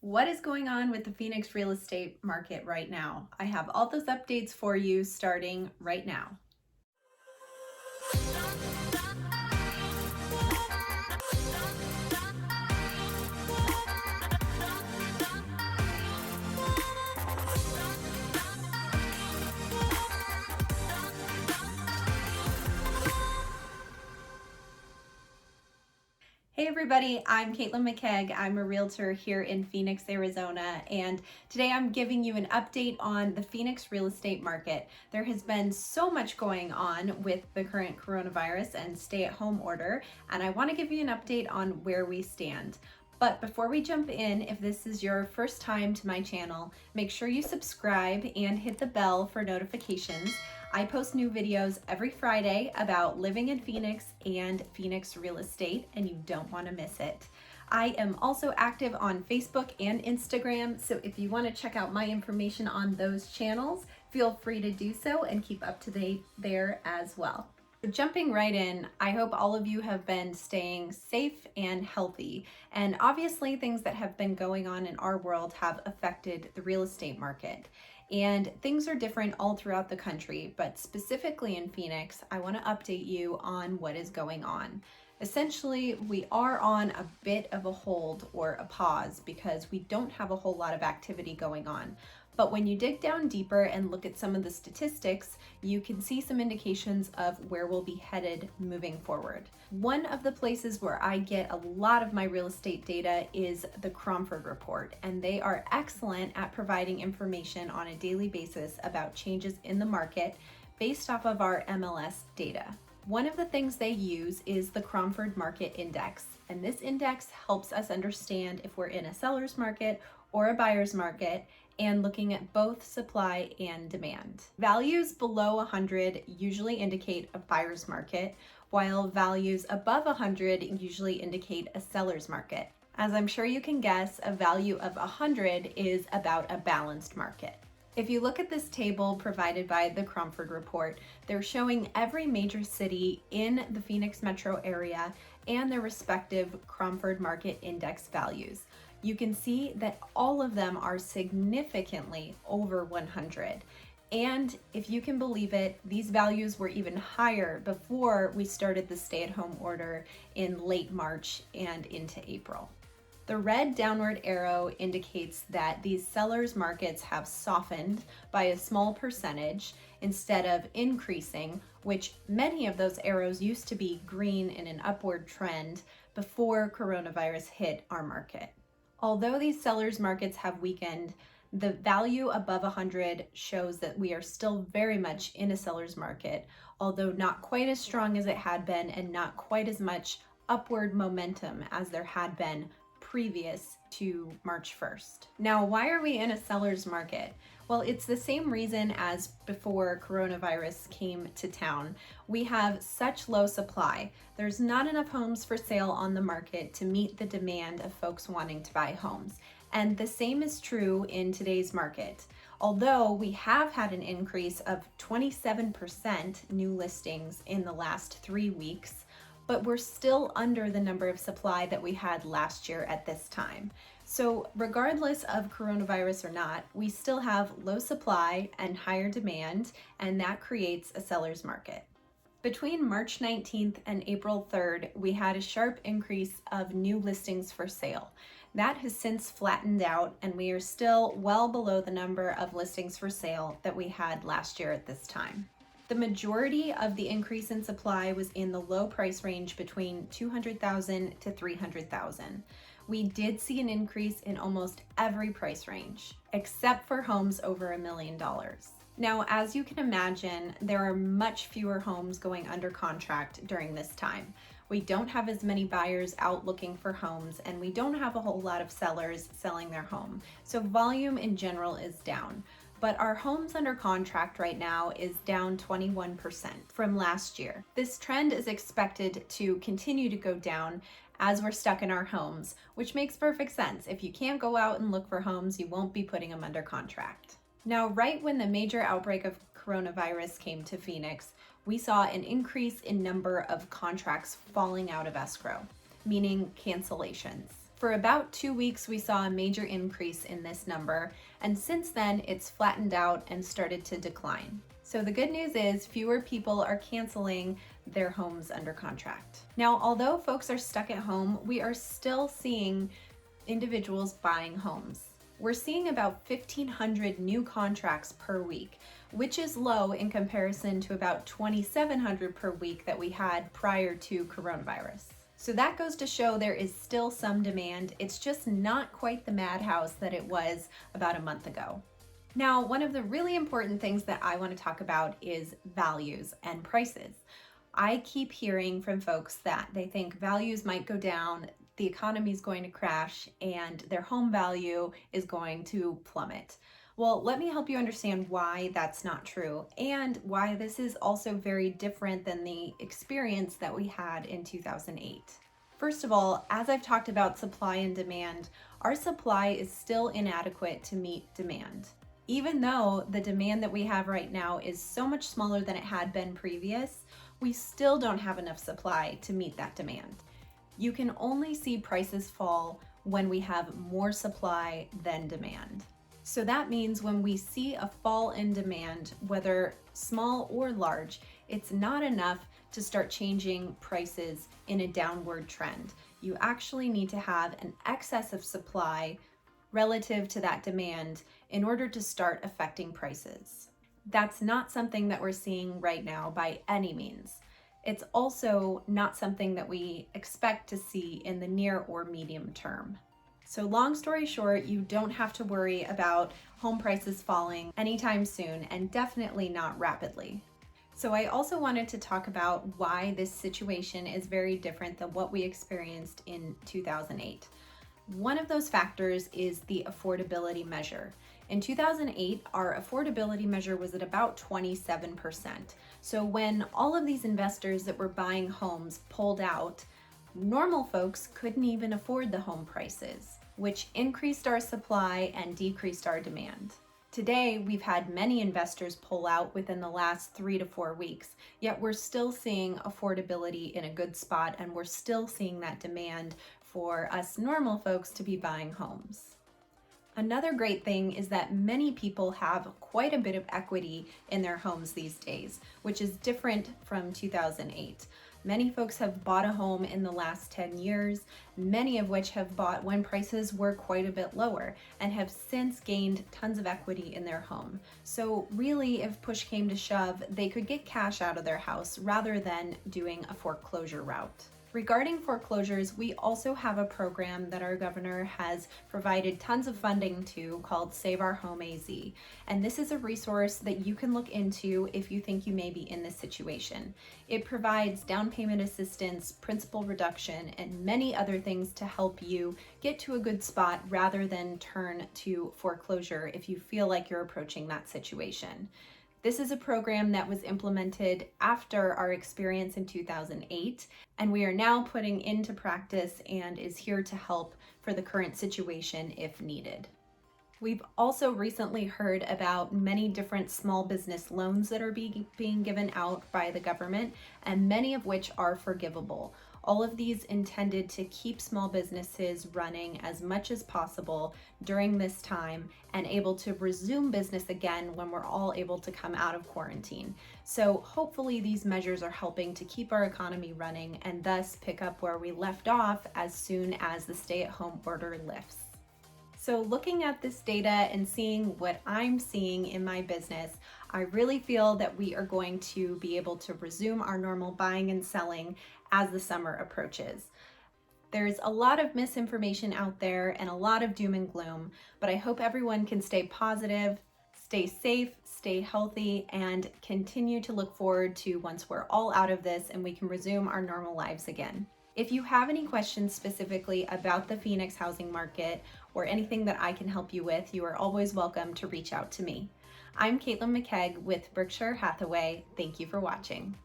What is going on with the Phoenix real estate market right now? I have all those updates for you starting right now. Hey everybody, I'm Caitlin McKegg. I'm a realtor here in Phoenix, Arizona, and today I'm giving you an update on the Phoenix real estate market. There has been so much going on with the current coronavirus and stay-at-home order, and I want to give you an update on where we stand. But before we jump in, if this is your first time to my channel, make sure you subscribe and hit the bell for notifications. I post new videos every Friday about living in Phoenix and Phoenix real estate, and you don't want to miss it. I am also active on Facebook and Instagram, so if you want to check out my information on those channels, feel free to do so and keep up to date there as well. Jumping right in, I hope all of you have been staying safe and healthy. And obviously things that have been going on in our world have affected the real estate market. And things are different all throughout the country, but specifically in Phoenix, I want to update you on what is going on. Essentially, we are on a bit of a hold or a pause because we don't have a whole lot of activity going on. But when you dig down deeper and look at some of the statistics, you can see some indications of where we'll be headed moving forward. One of the places where I get a lot of my real estate data is the Cromford Report, and they are excellent at providing information on a daily basis about changes in the market based off of our MLS data. One of the things they use is the Cromford Market Index, and this index helps us understand if we're in a seller's market or a buyer's market, and looking at both supply and demand. Values below 100 usually indicate a buyer's market, while values above 100 usually indicate a seller's market. As I'm sure you can guess, a value of 100 is about a balanced market. If you look at this table provided by the Cromford Report, they're showing every major city in the Phoenix metro area and their respective Cromford Market Index values. You can see that all of them are significantly over 100. And if you can believe it, these values were even higher before we started the stay-at-home order in late March and into April. The red downward arrow indicates that these sellers' markets have softened by a small percentage instead of increasing, which many of those arrows used to be green in an upward trend before coronavirus hit our market. Although these sellers' markets have weakened, the value above 100 shows that we are still very much in a seller's market, although not quite as strong as it had been and not quite as much upward momentum as there had been previous to March 1st. Now, why are we in a seller's market? Well, it's the same reason as before coronavirus came to town. We have such low supply. There's not enough homes for sale on the market to meet the demand of folks wanting to buy homes. And the same is true in today's market. Although we have had an increase of 27% new listings in the last 3 weeks, but we're still under the number of supply that we had last year at this time. So regardless of coronavirus or not, we still have low supply and higher demand, and that creates a seller's market. Between March 19th and April 3rd, we had a sharp increase of new listings for sale. That has since flattened out, and we are still well below the number of listings for sale that we had last year at this time. The majority of the increase in supply was in the low price range between $200,000 to $300,000. We did see an increase in almost every price range, except for homes over $1 million. Now, as you can imagine, there are much fewer homes going under contract during this time. We don't have as many buyers out looking for homes, and we don't have a whole lot of sellers selling their home. So volume in general is down. But our homes under contract right now is down 21% from last year. This trend is expected to continue to go down as we're stuck in our homes, which makes perfect sense. If you can't go out and look for homes, you won't be putting them under contract. Now, right when the major outbreak of coronavirus came to Phoenix, we saw an increase in number of contracts falling out of escrow, meaning cancellations. For about 2 weeks, we saw a major increase in this number, and since then, it's flattened out and started to decline. So the good news is fewer people are canceling their homes under contract. Now, although folks are stuck at home, we are still seeing individuals buying homes. We're seeing about 1,500 new contracts per week, which is low in comparison to about 2,700 per week that we had prior to coronavirus. So that goes to show there is still some demand. It's just not quite the madhouse that it was about a month ago. Now, one of the really important things that I want to talk about is values and prices. I keep hearing from folks that they think values might go down, the economy is going to crash, and their home value is going to plummet. Well, let me help you understand why that's not true and why this is also very different than the experience that we had in 2008. First of all, as I've talked about supply and demand, our supply is still inadequate to meet demand. Even though the demand that we have right now is so much smaller than it had been previous, we still don't have enough supply to meet that demand. You can only see prices fall when we have more supply than demand. So that means when we see a fall in demand, whether small or large, it's not enough to start changing prices in a downward trend. You actually need to have an excess of supply relative to that demand in order to start affecting prices. That's not something that we're seeing right now by any means. It's also not something that we expect to see in the near or medium term. So long story short, you don't have to worry about home prices falling anytime soon, and definitely not rapidly. So I also wanted to talk about why this situation is very different than what we experienced in 2008. One of those factors is the affordability measure. In 2008, our affordability measure was at about 27%. So when all of these investors that were buying homes pulled out, normal folks couldn't even afford the home prices, which increased our supply and decreased our demand. Today, we've had many investors pull out within the last 3 to 4 weeks, yet we're still seeing affordability in a good spot, and we're still seeing that demand for us normal folks to be buying homes. Another great thing is that many people have quite a bit of equity in their homes these days, which is different from 2008. Many folks have bought a home in the last 10 years, many of which have bought when prices were quite a bit lower and have since gained tons of equity in their home. So really, if push came to shove, they could get cash out of their house rather than doing a foreclosure route. Regarding foreclosures, we also have a program that our governor has provided tons of funding to called Save Our Home AZ. And this is a resource that you can look into if you think you may be in this situation. It provides down payment assistance, principal reduction, and many other things to help you get to a good spot rather than turn to foreclosure if you feel like you're approaching that situation. This is a program that was implemented after our experience in 2008, and we are now putting into practice and is here to help for the current situation if needed. We've also recently heard about many different small business loans that are being given out by the government, and many of which are forgivable. All of these intended to keep small businesses running as much as possible during this time and able to resume business again when we're all able to come out of quarantine. So hopefully these measures are helping to keep our economy running and thus pick up where we left off as soon as the stay-at-home order lifts. So looking at this data and seeing what I'm seeing in my business, I really feel that we are going to be able to resume our normal buying and selling as the summer approaches. There's a lot of misinformation out there and a lot of doom and gloom, but I hope everyone can stay positive, stay safe, stay healthy, and continue to look forward to once we're all out of this and we can resume our normal lives again. If you have any questions specifically about the Phoenix housing market or anything that I can help you with, you are always welcome to reach out to me. I'm Caitlin McKeag with Berkshire Hathaway. Thank you for watching.